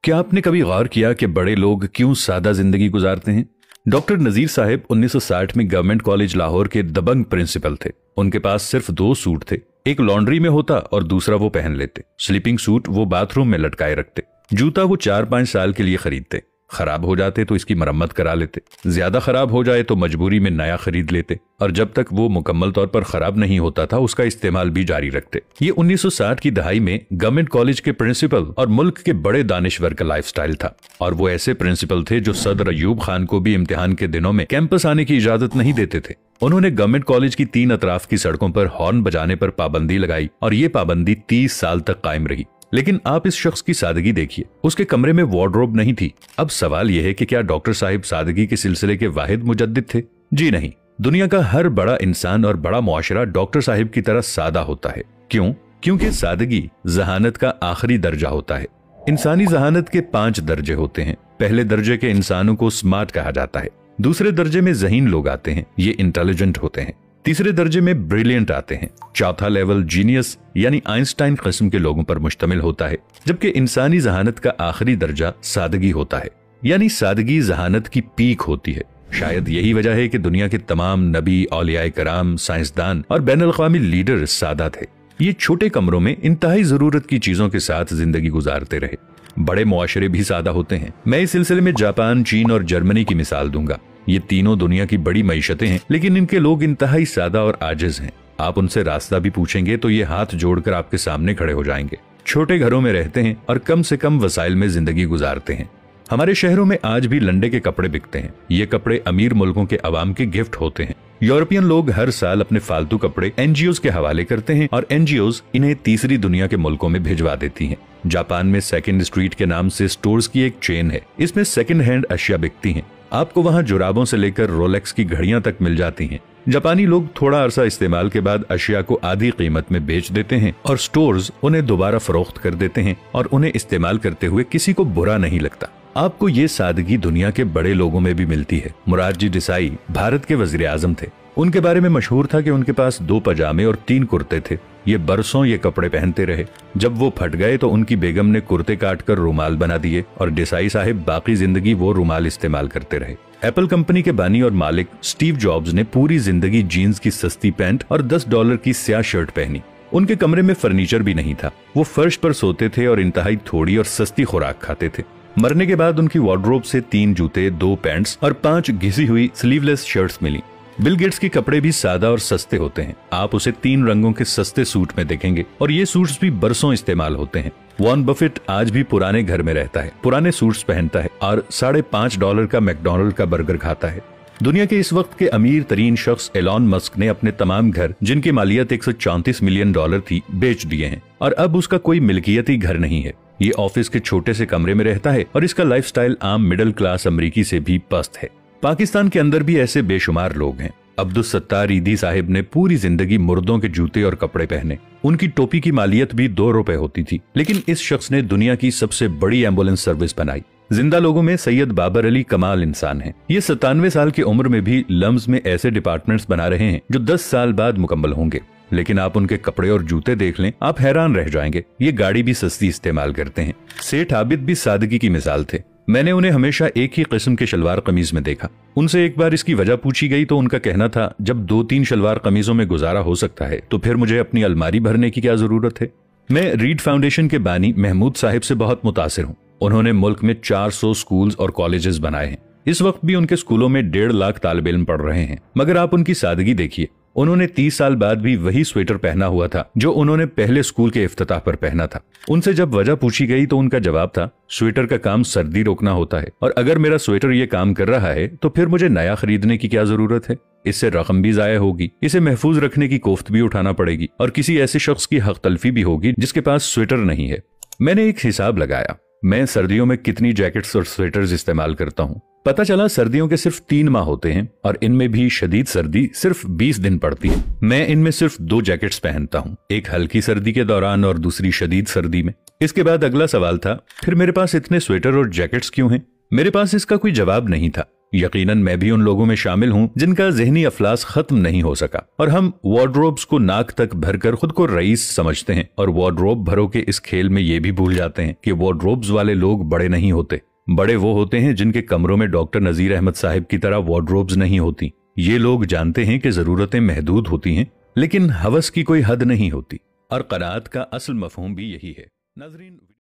क्या आपने कभी गौर किया कि बड़े लोग क्यों सादा जिंदगी गुजारते हैं? डॉक्टर नजीर साहब 1960 में गवर्नमेंट कॉलेज लाहौर के दबंग प्रिंसिपल थे। उनके पास सिर्फ 2 सूट थे, एक लॉन्ड्री में होता और दूसरा वो पहन लेते। स्लीपिंग सूट वो बाथरूम में लटकाए रखते। जूता वो 4-5 साल के लिए खरीदते, खराब हो जाते तो इसकी मरम्मत करा लेते, ज्यादा खराब हो जाए तो मजबूरी में नया खरीद लेते, और जब तक वो मुकम्मल तौर पर खराब नहीं होता था उसका इस्तेमाल भी जारी रखते। ये 1960 की दहाई में गवर्नमेंट कॉलेज के प्रिंसिपल और मुल्क के बड़े दानिश्वर का लाइफस्टाइल था। और वो ऐसे प्रिंसिपल थे जो सदर अयूब खान को भी इम्तिहान के दिनों में कैंपस आने की इजाजत नहीं देते थे। उन्होंने गवर्नमेंट कॉलेज की 3 अतराफ की सड़कों पर हॉर्न बजाने पर पाबंदी लगाई और ये पाबंदी 30 साल तक कायम रही। लेकिन आप इस शख्स की सादगी देखिए, उसके कमरे में वार्डरोब नहीं थी। अब सवाल यह है कि क्या डॉक्टर साहिब सादगी के सिलसिले के वाहिद मुजद्दिद थे? जी नहीं। दुनिया का हर बड़ा इंसान और बड़ा मुआशरा डॉक्टर साहिब की तरह सादा होता है। क्यों? क्योंकि सादगी जहानत का आखिरी दर्जा होता है। इंसानी जहानत के 5 दर्जे होते हैं। पहले दर्जे के इंसानों को स्मार्ट कहा जाता है, दूसरे दर्जे में ज़हीन लोग आते हैं, ये इंटेलिजेंट होते हैं, तीसरे दर्जे में ब्रिलियंट आते हैं, चौथा लेवल जीनियस यानी आइंस्टाइन किस्म के लोगों पर मुश्तमिल होता है, जबकि इंसानी जहानत का आखिरी दर्जा सादगी होता है। यानी सादगी जहानत की पीक होती है। शायद यही वजह है कि दुनिया के तमाम नबी, औलियाए कराम, साइंसदान और बैनुल-अक़वामी लीडर सादा थे। ये छोटे कमरों में इंतहाई जरूरत की चीजों के साथ जिंदगी गुजारते रहे। बड़े मुआशरे भी सादा होते हैं। मैं इस सिलसिले में जापान, चीन और जर्मनी की मिसाल दूंगा। ये तीनों दुनिया की बड़ी मईशतें हैं, लेकिन इनके लोग इंतहाई सादा और आजिज हैं। आप उनसे रास्ता भी पूछेंगे तो ये हाथ जोड़कर आपके सामने खड़े हो जाएंगे। छोटे घरों में रहते हैं और कम से कम वसाइल में जिंदगी गुजारते हैं। हमारे शहरों में आज भी लंडे के कपड़े बिकते हैं। ये कपड़े अमीर मुल्कों के अवाम के गिफ्ट होते हैं। यूरोपियन लोग हर साल अपने फालतू कपड़े एनजीओज के हवाले करते हैं और एनजीओज इन्हें तीसरी दुनिया के मुल्कों में भिजवा देती हैं। जापान में सेकंड स्ट्रीट के नाम से स्टोर्स की एक चेन है। इसमें सेकंड हैंड अशिया बिकती हैं। आपको वहाँ जुराबों से लेकर रोलेक्स की घड़ियां तक मिल जाती हैं। जापानी लोग थोड़ा अरसा इस्तेमाल के बाद अशिया को आधी कीमत में बेच देते हैं और स्टोर्स उन्हें दोबारा फरोख्त कर देते हैं और उन्हें इस्तेमाल करते हुए किसी को बुरा नहीं लगता। आपको ये सादगी दुनिया के बड़े लोगों में भी मिलती है। मुरारजी देसाई भारत के वजीर आजम थे। उनके बारे में मशहूर था कि उनके पास 2 पजामे और 3 कुर्ते थे। ये बरसों ये कपड़े पहनते रहे। जब वो फट गए तो उनकी बेगम ने कुर्ते काटकर रुमाल बना दिए और देसाई साहिब बाकी जिंदगी वो रुमाल इस्तेमाल करते रहे। एप्पल कंपनी के बानी और मालिक स्टीव जॉब्स ने पूरी जिंदगी जीन्स की सस्ती पैंट और $10 की स्याह शर्ट पहनी। उनके कमरे में फर्नीचर भी नहीं था। वो फर्श पर सोते थे और इंतहाई थोड़ी और सस्ती खुराक खाते थे। मरने के बाद उनकी वार्डरोब से 3 जूते, 2 पैंट्स और 5 घिसी हुई स्लीवलेस शर्ट्स मिली। बिल गेट्स के कपड़े भी सादा और सस्ते होते हैं। आप उसे 3 रंगों के सस्ते सूट में देखेंगे और ये सूट्स भी बरसों इस्तेमाल होते हैं। वॉरेन बफेट आज भी पुराने घर में रहता है, पुराने सूट्स पहनता है और $5.5 का मैकडॉनल्ड का बर्गर खाता है। दुनिया के इस वक्त के अमीर तरीन शख्स एलॉन मस्क ने अपने तमाम घर, जिनकी मालियत $134 मिलियन थी, बेच दिए हैं और अब उसका कोई मिल्कियती घर नहीं है। ये ऑफिस के छोटे से कमरे में रहता है और इसका लाइफस्टाइल आम मिडिल क्लास अमरीकी से भी पस्त है। पाकिस्तान के अंदर भी ऐसे बेशुमार लोग हैं। अब्दुल सत्तार ईदी साहिब ने पूरी जिंदगी मुर्दों के जूते और कपड़े पहने। उनकी टोपी की मालियत भी $2 होती थी, लेकिन इस शख्स ने दुनिया की सबसे बड़ी एम्बुलेंस सर्विस बनाई। जिंदा लोगों में सैयद बाबर अली कमाल इंसान है। ये 97 साल की उम्र में भी लम्स में ऐसे डिपार्टमेंट्स बना रहे हैं जो 10 साल बाद मुकम्मल होंगे। लेकिन आप उनके कपड़े और जूते देख लें, आप हैरान रह जाएंगे। ये गाड़ी भी सस्ती इस्तेमाल करते हैं। सेठ आबिद भी सादगी की मिसाल थे। मैंने उन्हें हमेशा एक ही किस्म के शलवार कमीज में देखा। उनसे एक बार इसकी वजह पूछी गई तो उनका कहना था, जब 2-3 शलवार कमीजों में गुजारा हो सकता है तो फिर मुझे अपनी अलमारी भरने की क्या जरूरत है। मैं रीड फाउंडेशन के बानी महमूद साहिब से बहुत मुतासिर हूँ। उन्होंने मुल्क में 400 स्कूल्स और कॉलेजेस बनाए हैं। इस वक्त भी उनके स्कूलों में 1.5 लाख तालिब इल्म पढ़ रहे हैं। मगर आप उनकी सादगी देखिए। उन्होंने 30 साल बाद भी वही स्वेटर पहना हुआ था जो उन्होंने पहले स्कूल के इफ्तिताह पर पहना था। उनसे जब वजह पूछी गई तो उनका जवाब था, स्वेटर का काम सर्दी रोकना होता है और अगर मेरा स्वेटर ये काम कर रहा है तो फिर मुझे नया खरीदने की क्या जरूरत है। इससे रकम भी जाया होगी, इसे महफूज रखने की कोफ्त भी उठाना पड़ेगी और किसी ऐसे शख्स की हक तलफी भी होगी जिसके पास स्वेटर नहीं है। मैंने एक हिसाब लगाया, मैं सर्दियों में कितनी जैकेट्स और स्वेटर्स इस्तेमाल करता हूँ। पता चला सर्दियों के सिर्फ 3 माह होते हैं और इनमें भी शदीद सर्दी सिर्फ 20 दिन पड़ती है। मैं इनमें सिर्फ 2 जैकेट्स पहनता हूँ, एक हल्की सर्दी के दौरान और दूसरी शदीद सर्दी में। इसके बाद अगला सवाल था, फिर मेरे पास इतने स्वेटर और जैकेट्स क्यों हैं? मेरे पास इसका कोई जवाब नहीं था। यकीनन मैं भी उन लोगों में शामिल हूं जिनका ज़हनी अफलास खत्म नहीं हो सका, और हम वार्डरोब्स को नाक तक भरकर खुद को रईस समझते हैं और वार्डरोब भरो के इस खेल में ये भी भूल जाते हैं कि वार्डरोब्स वाले लोग बड़े नहीं होते। बड़े वो होते हैं जिनके कमरों में डॉक्टर नजीर अहमद साहिब की तरह वार्डरोब्स नहीं होती। ये लोग जानते हैं कि जरूरतें महदूद होती हैं, लेकिन हवस की कोई हद नहीं होती, और क़नाअत का असल मफहूम भी यही है। नाज़रीन।